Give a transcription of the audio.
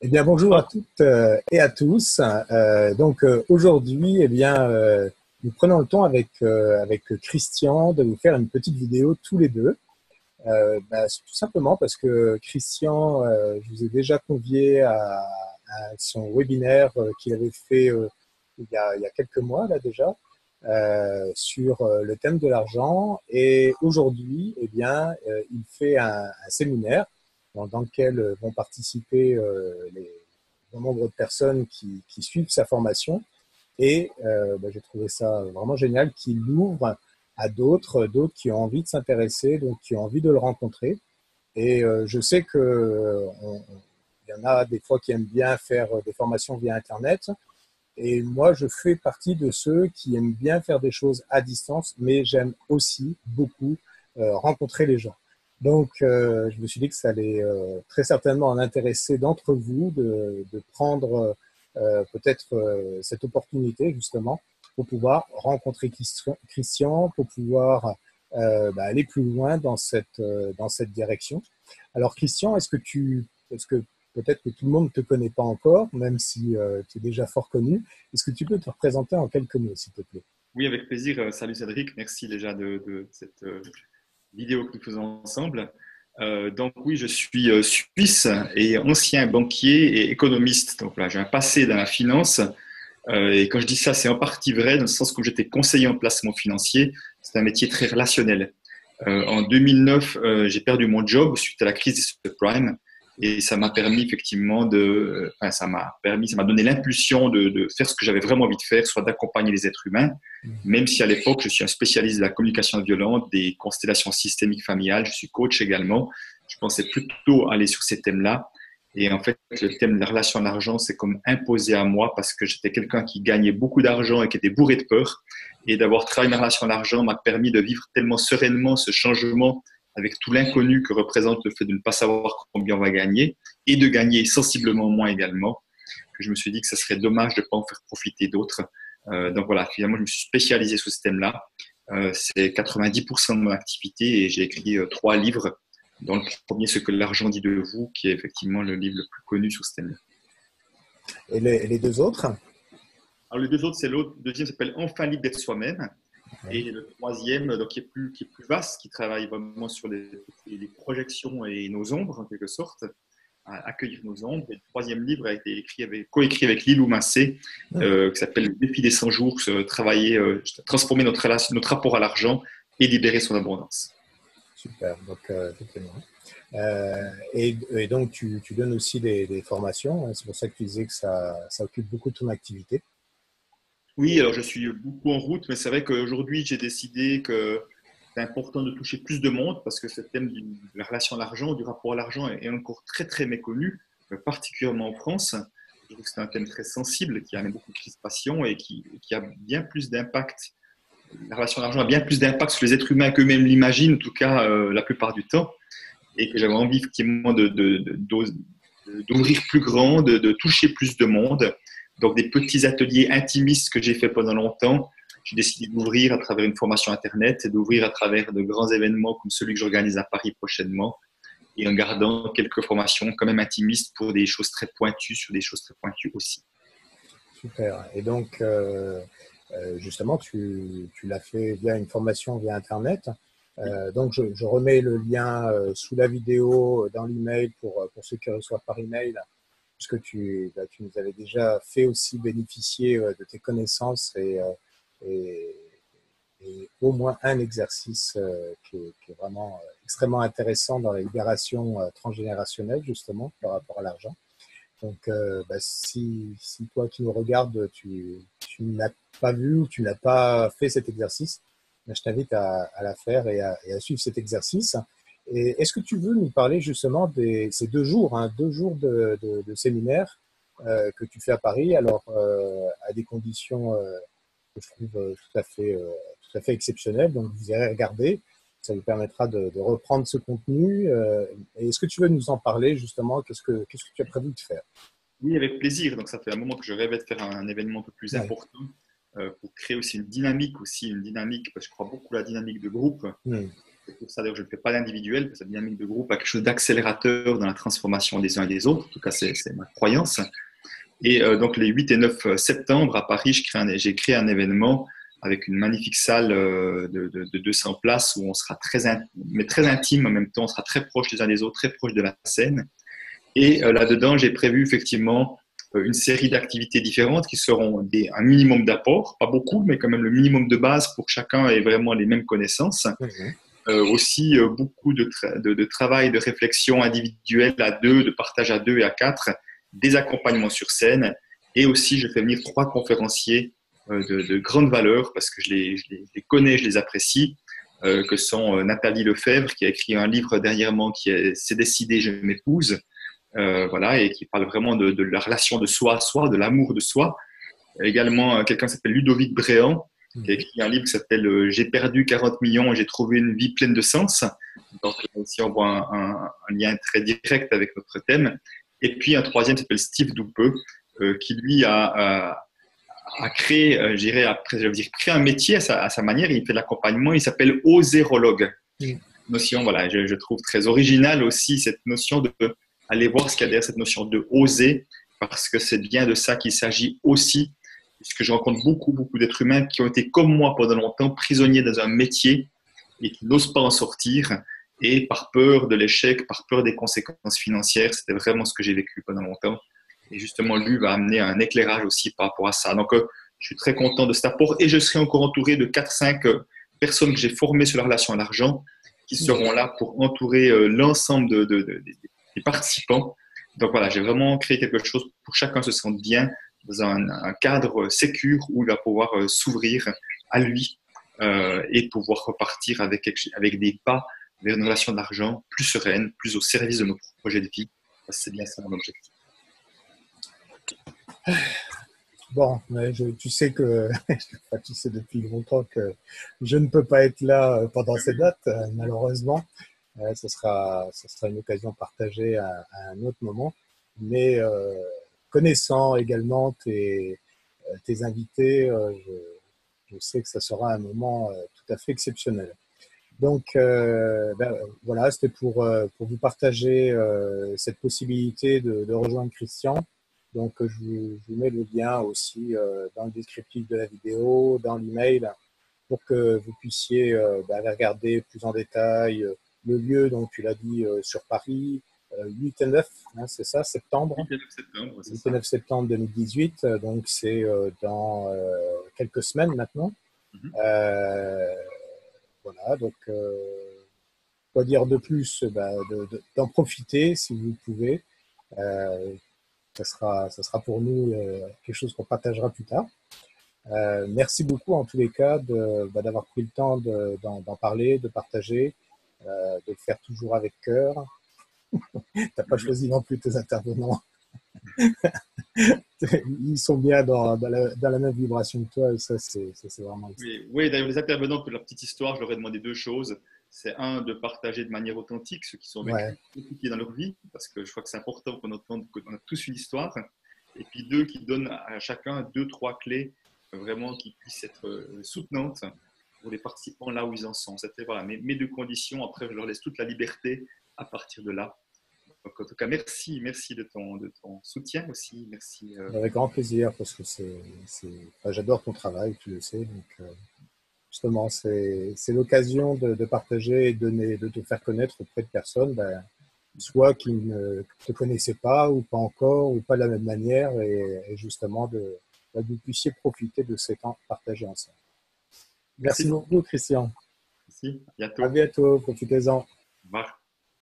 Eh bien, bonjour à toutes et à tous. Aujourd'hui, nous prenons le temps avec Christian de vous faire une petite vidéo tous les deux. Tout simplement parce que Christian, je vous ai déjà convié à son webinaire qu'il avait fait il y a quelques mois là déjà sur le thème de l'argent. Et aujourd'hui, il fait un séminaire dans lequel vont participer les bon nombre de personnes qui suivent sa formation. Et j'ai trouvé ça vraiment génial qu'il l'ouvre à d'autres qui ont envie de s'intéresser, donc qui ont envie de le rencontrer. Et je sais il y en a des fois qui aiment bien faire des formations via Internet. Et moi, je fais partie de ceux qui aiment bien faire des choses à distance, mais j'aime aussi beaucoup rencontrer les gens. Je me suis dit que ça allait très certainement en intéresser d'entre vous de prendre peut-être cette opportunité, justement, pour pouvoir rencontrer Christian, pour pouvoir aller plus loin dans cette direction. Alors, Christian, est-ce que peut-être que tout le monde ne te connaît pas encore, même si tu es déjà fort connu. Est-ce que tu peux te représenter en quelques mots, s'il te plaît? Oui, avec plaisir. Salut Cédric, merci déjà de cette vidéo que nous faisons ensemble. Donc oui, je suis suisse et ancien banquier et économiste. Donc là, j'ai un passé dans la finance. Et quand je dis ça, c'est en partie vrai, dans le sens où j'étais conseiller en placement financier. C'est un métier très relationnel. En 2009, j'ai perdu mon job suite à la crise des subprimes. Et ça m'a permis effectivement ça m'a donné l'impulsion de faire ce que j'avais vraiment envie de faire, soit d'accompagner les êtres humains, même si à l'époque, je suis un spécialiste de la communication non violente, des constellations systémiques familiales, je suis coach également. Je pensais plutôt aller sur ces thèmes-là. Et en fait, le thème de la relation à l'argent, c'est comme imposé à moi parce que j'étais quelqu'un qui gagnait beaucoup d'argent et qui était bourré de peur. Et d'avoir travaillé ma relation à l'argent m'a permis de vivre tellement sereinement ce changement avec tout l'inconnu que représente le fait de ne pas savoir combien on va gagner et de gagner sensiblement moins également, que je me suis dit que ce serait dommage de ne pas en faire profiter d'autres. Donc voilà, finalement, je me suis spécialisé sur ce thème-là. C'est 90% de mon activité et j'ai écrit 3 livres. Dans le premier, Ce que l'argent dit de vous, qui est effectivement le livre le plus connu sur ce thème-là. Et les deux autres? Alors, les deux autres, le deuxième s'appelle Enfin libre d'être soi-même. Et le troisième, donc, qui est plus vaste, qui travaille vraiment sur les projections et nos ombres, en quelque sorte, à accueillir nos ombres. Et le troisième livre a été coécrit avec Lilou Massé, qui s'appelle Le défi des 100 jours, transformer notre rapport à l'argent et libérer son abondance. Super, donc effectivement. Et donc, tu donnes aussi des formations, hein. C'est pour ça que tu disais que ça occupe beaucoup de ton activité. Oui, alors je suis beaucoup en route, mais c'est vrai qu'aujourd'hui, j'ai décidé que c'est important de toucher plus de monde parce que ce thème de la relation à l'argent, du rapport à l'argent est encore très, très méconnu, particulièrement en France. Je trouve que c'est un thème très sensible qui a beaucoup de crispation et qui a bien plus d'impact. La relation à l'argent a bien plus d'impact sur les êtres humains qu'eux-mêmes l'imaginent, en tout cas la plupart du temps. Et que j'avais envie effectivement d'ouvrir plus grand, de toucher plus de monde. Donc des petits ateliers intimistes que j'ai fait pendant longtemps, j'ai décidé d'ouvrir à travers une formation Internet et d'ouvrir à travers de grands événements comme celui que j'organise à Paris prochainement et en gardant quelques formations quand même intimistes pour des choses très pointues sur des choses très pointues aussi. Super. Et donc, justement, tu l'as fait via une formation via Internet. Donc, je remets le lien sous la vidéo, dans l'email pour ceux qui reçoivent par email, puisque tu nous avais déjà fait aussi bénéficier de tes connaissances et, et au moins un exercice qui est vraiment extrêmement intéressant dans la libération transgénérationnelle, justement, par rapport à l'argent. Donc, si toi qui nous regardes, tu n'as pas vu ou tu n'as pas fait cet exercice, je t'invite à la faire et à suivre cet exercice. Et est-ce que tu veux nous parler justement de ces 2 jours, hein, 2 jours de séminaire que tu fais à Paris, alors à des conditions que je trouve tout à fait exceptionnelles. Donc, vous irez regarder. Ça vous permettra de reprendre ce contenu. Et est-ce que tu veux nous en parler justement? Qu'est-ce que tu as prévu de faire? Oui, avec plaisir. Donc ça fait un moment que je rêvais de faire un événement un peu plus Ouais. important pour créer aussi une dynamique, parce que je crois beaucoup à la dynamique de groupe. Hmm. C'est pour ça d'ailleurs je ne fais pas l'individuel, parce que la dynamique de groupe a quelque chose d'accélérateur dans la transformation des uns et des autres. En tout cas, c'est ma croyance. Et donc, les 8 et 9 septembre, à Paris, j'ai créé un événement avec une magnifique salle de 200 places où on sera mais très intime en même temps, on sera très proche les uns des autres, très proche de la scène. Et là-dedans, j'ai prévu effectivement une série d'activités différentes qui seront un minimum d'apport, pas beaucoup, mais quand même le minimum de base pour que chacun ait vraiment les mêmes connaissances. Aussi beaucoup de travail, de réflexion individuelle à deux, de partage à deux et à quatre, des accompagnements sur scène. Et aussi, je fais venir 3 conférenciers de grande valeur parce que je les connais, je les apprécie, que sont Nathalie Lefebvre, qui a écrit un livre dernièrement qui est C'est décidé, je m'épouse, voilà, et qui parle vraiment de la relation de soi à soi, de l'amour de soi. Également, quelqu'un qui s'appelle Ludovic Bréant, qui a écrit un livre qui s'appelle J'ai perdu 40 millions et j'ai trouvé une vie pleine de sens. Donc, ici, on voit un lien très direct avec notre thème. Et puis, un troisième qui s'appelle Steve Doupeux, qui lui a créé, créé un métier à sa manière. Il fait de l'accompagnement. Il s'appelle osérologue. Notion, voilà, je trouve très originale aussi cette notion de aller voir ce qu'il y a derrière cette notion de oser, parce que c'est bien de ça qu'il s'agit aussi. Puisque je rencontre beaucoup d'êtres humains qui ont été comme moi pendant longtemps prisonniers dans un métier et qui n'osent pas en sortir, et par peur de l'échec, par peur des conséquences financières. C'était vraiment ce que j'ai vécu pendant longtemps. Et justement, lui va amener un éclairage aussi par rapport à ça. Donc, je suis très content de cet apport et je serai encore entouré de 4-5 personnes que j'ai formées sur la relation à l'argent qui seront là pour entourer l'ensemble des participants. Donc voilà, j'ai vraiment créé quelque chose pour que chacun se sente bien dans un cadre sécure où il va pouvoir s'ouvrir à lui et pouvoir repartir avec des pas vers une relation d'argent plus sereine, plus au service de nos projets de vie. C'est bien ça mon objectif. Bon, tu sais que tu sais depuis longtemps que je ne peux pas être là pendant ces dates, malheureusement. Ce sera une occasion partagée à un autre moment. Mais connaissant également tes invités, je sais que ça sera un moment tout à fait exceptionnel. Donc voilà, c'était pour vous partager cette possibilité de rejoindre Christian. Donc je vous mets le lien aussi dans le descriptif de la vidéo, dans l'email, pour que vous puissiez aller regarder plus en détail le lieu dont tu l'as dit sur Paris, 8 et 9, hein, c'est ça, septembre 8 et 9 septembre, c'est 8 et 9 septembre 2018, donc c'est dans quelques semaines maintenant. Voilà, donc quoi dire de plus, d'en profiter si vous pouvez. Ça sera pour nous quelque chose qu'on partagera plus tard. Merci beaucoup en tous les cas d'avoir pris le temps d'en parler, de partager, de le faire toujours avec cœur. Tu n'as pas choisi non plus tes intervenants. Ils sont bien dans la même vibration que toi et ça, c'est vraiment Oui, d'ailleurs, les intervenants, pour la petite histoire, je leur ai demandé 2 choses. C'est un, de partager de manière authentique ceux qui sont vécus compliqués dans leur vie, parce que je crois que c'est important qu'on entende qu'on a tous une histoire. Et puis 2, qui donnent à chacun 2-3 clés vraiment qui puissent être soutenantes pour les participants là où ils en sont. C'était voilà, mes 2 conditions. Après, je leur laisse toute la liberté à partir de là. Donc, en tout cas, merci de ton soutien aussi. Merci. Avec grand plaisir, parce que j'adore ton travail, tu le sais. Donc, justement, c'est l'occasion de partager et de te faire connaître auprès de personnes, soit qui ne te connaissaient pas, ou pas encore, ou pas de la même manière, et justement que vous puissiez profiter de ces temps partagés ensemble. Merci beaucoup, Christian. Merci, à bientôt. À bientôt, profitez-en. Au revoir.